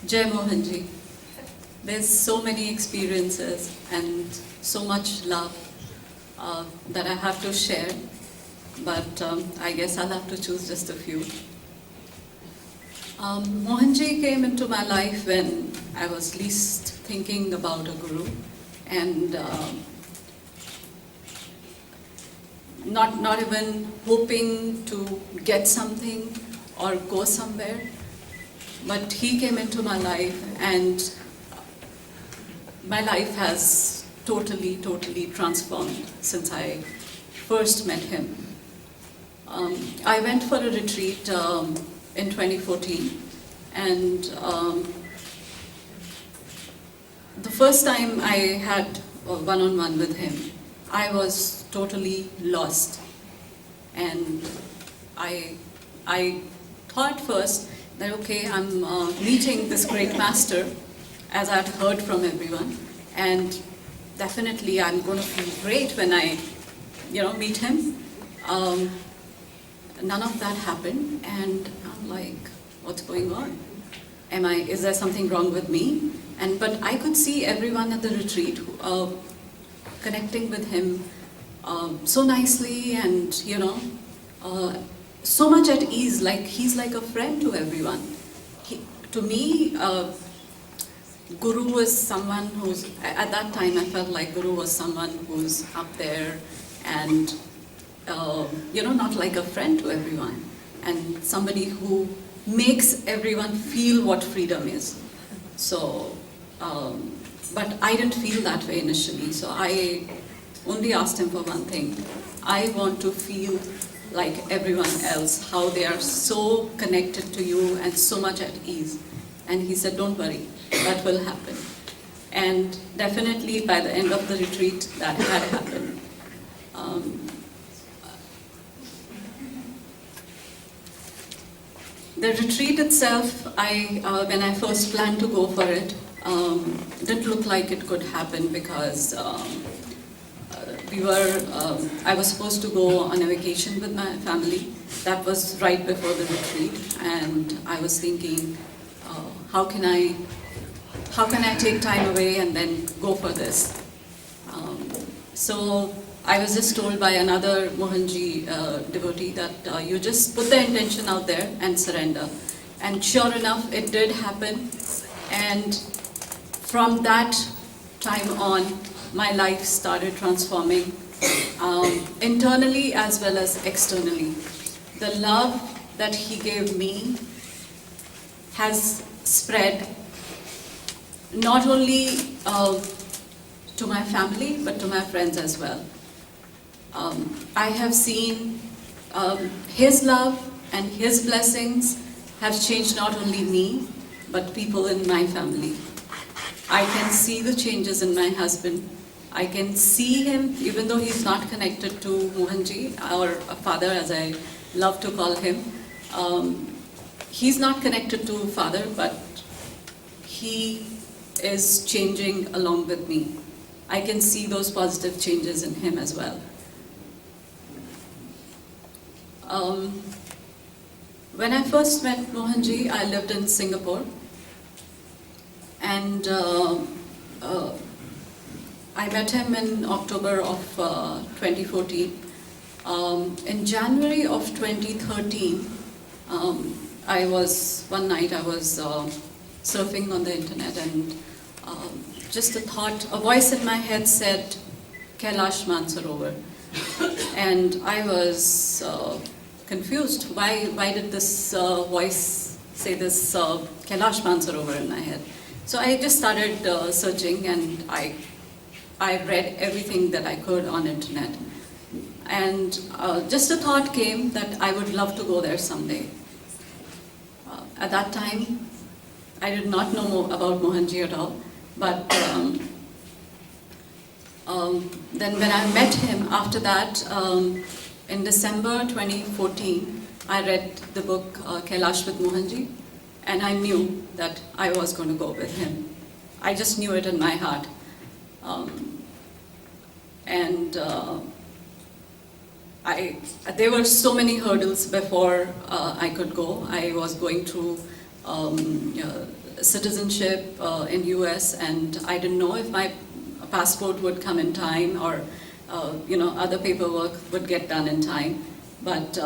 Jai Mohanji. There's so many experiences and so much love that I have to share, but I guess I'll have to choose just a few. Mohanji came into my life when I was least thinking about a guru, and not even hoping to get something or go somewhere. But he came into my life, and my life has totally transformed since I first met him. I went for a retreat in 2014, and the first time I had a one-on-one with him, I was totally lost, and I thought first that okay, I'm meeting this great master, as I'd heard from everyone, and definitely I'm going to feel great when I, meet him. None of that happened, and I'm like, what's going on? Is there something wrong with me? But I could see everyone at the retreat connecting with him so nicely, and so much at ease, like he's like a friend to everyone. To me, Guru was someone who's, at that time I felt like Guru was someone who's up there and, not like a friend to everyone, and somebody who makes everyone feel what freedom is. So, but I didn't feel that way initially, so I only asked him for one thing. I want to feel like everyone else, how they are so connected to you and so much at ease. And he said, don't worry, that will happen. And definitely by the end of the retreat, that had happened. The retreat itself, when I first planned to go for it, didn't look like it could happen because I was supposed to go on a vacation with my family. That was right before the retreat, and I was thinking, how can I take time away and then go for this? So I was just told by another Mohanji devotee that you just put the intention out there and surrender. And sure enough, it did happen. And from that time on, my life started transforming internally as well as externally. The love that he gave me has spread not only to my family but to my friends as well. I have seen his love and his blessings have changed not only me but people in my family. I can see the changes in my husband. I can see him, even though he's not connected to Mohanji, our father as I love to call him. He's not connected to father, but he is changing along with me. I can see those positive changes in him as well. When I first met Mohanji, I lived in Singapore, and I met him in October of 2014. In January of 2013, one night I was surfing on the internet, and just a voice in my head said, Kailash Mansarovar. And I was confused. Why did this voice say this Kailash Mansarovar in my head? So I just started searching, and I read everything that I could on internet. And just a thought came that I would love to go there someday. At that time, I did not know about Mohanji at all, but then when I met him after that, in December 2014, I read the book Kailash with Mohanji, and I knew that I was going to go with him. I just knew it in my heart. There were so many hurdles before I could go. I was going through citizenship in US, and I didn't know if my passport would come in time, or other paperwork would get done in time. But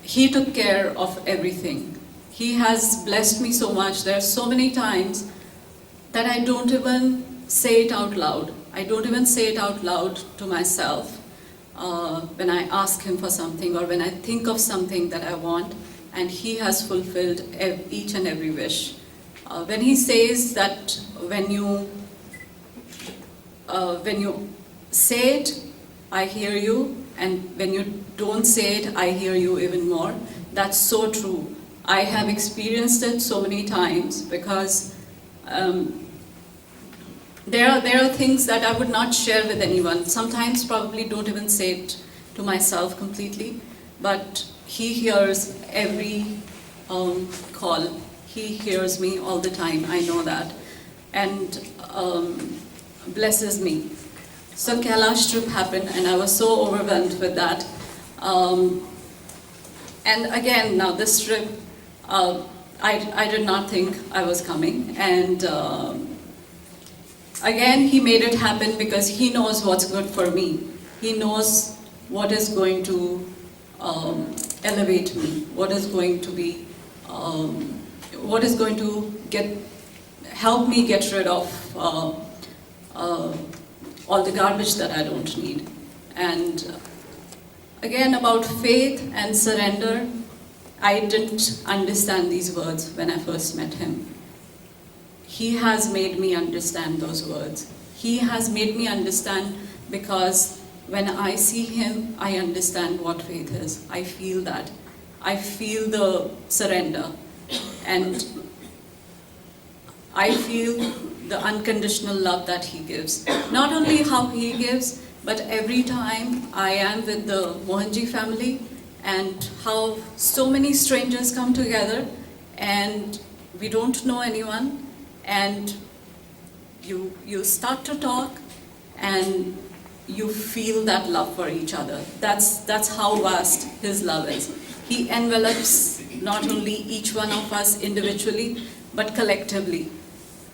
he took care of everything. He has blessed me so much. There are so many times that I don't even say it out loud. I don't even say it out loud to myself when I ask him for something, or when I think of something that I want, and he has fulfilled each and every wish. When he says that when you say it, I hear you, and when you don't say it, I hear you even more. That's so true. I have experienced it so many times, because there are things that I would not share with anyone. Sometimes probably don't even say it to myself completely, but he hears every call. He hears me all the time, I know that, and blesses me. So Kailash trip happened, and I was so overwhelmed with that. And again, now this trip, I did not think I was coming, and again, he made it happen because he knows what's good for me. He knows what is going to elevate me, what is going to be, what is going to help me get rid of all the garbage that I don't need. And again, about faith and surrender, I didn't understand these words when I first met him. He has made me understand those words. He has made me understand, because when I see him, I understand what faith is. I feel that. I feel the surrender. And I feel the unconditional love that he gives. Not only how he gives, but every time I am with the Mohanji family, and how so many strangers come together, and we don't know anyone, and you start to talk, and you feel that love for each other. That's how vast his love is. He envelops not only each one of us individually, but collectively.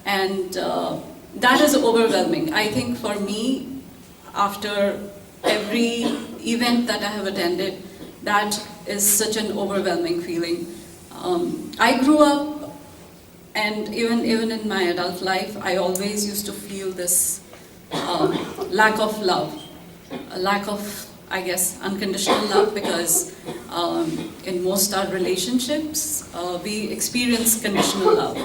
And that is overwhelming. I think for me, after every event that I have attended, that is such an overwhelming feeling. I grew up, and even in my adult life, I always used to feel this lack of love, a lack of, I guess, unconditional love, because in most our relationships, we experience conditional love.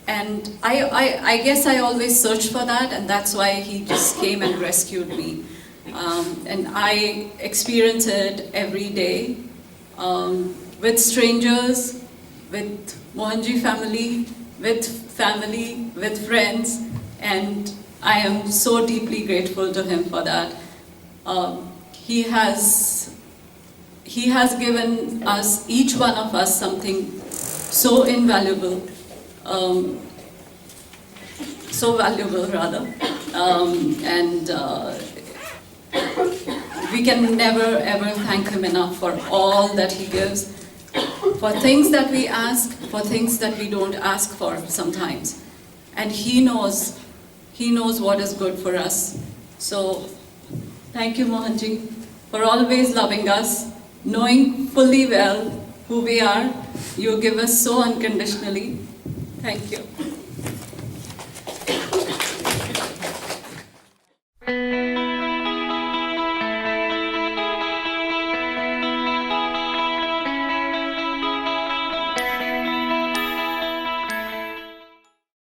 And I guess I always searched for that, and that's why he just came and rescued me. And I experience it every day with strangers, with Mohanji family, with friends, and I am so deeply grateful to him for that. He has given us, each one of us, something so invaluable, so valuable rather, and we can never ever thank him enough for all that he gives, for things that we ask, for things that we don't ask for sometimes, and he knows what is good for us. So thank you, Mohanji, for always loving us, knowing fully well who we are. You give us so unconditionally. Thank you.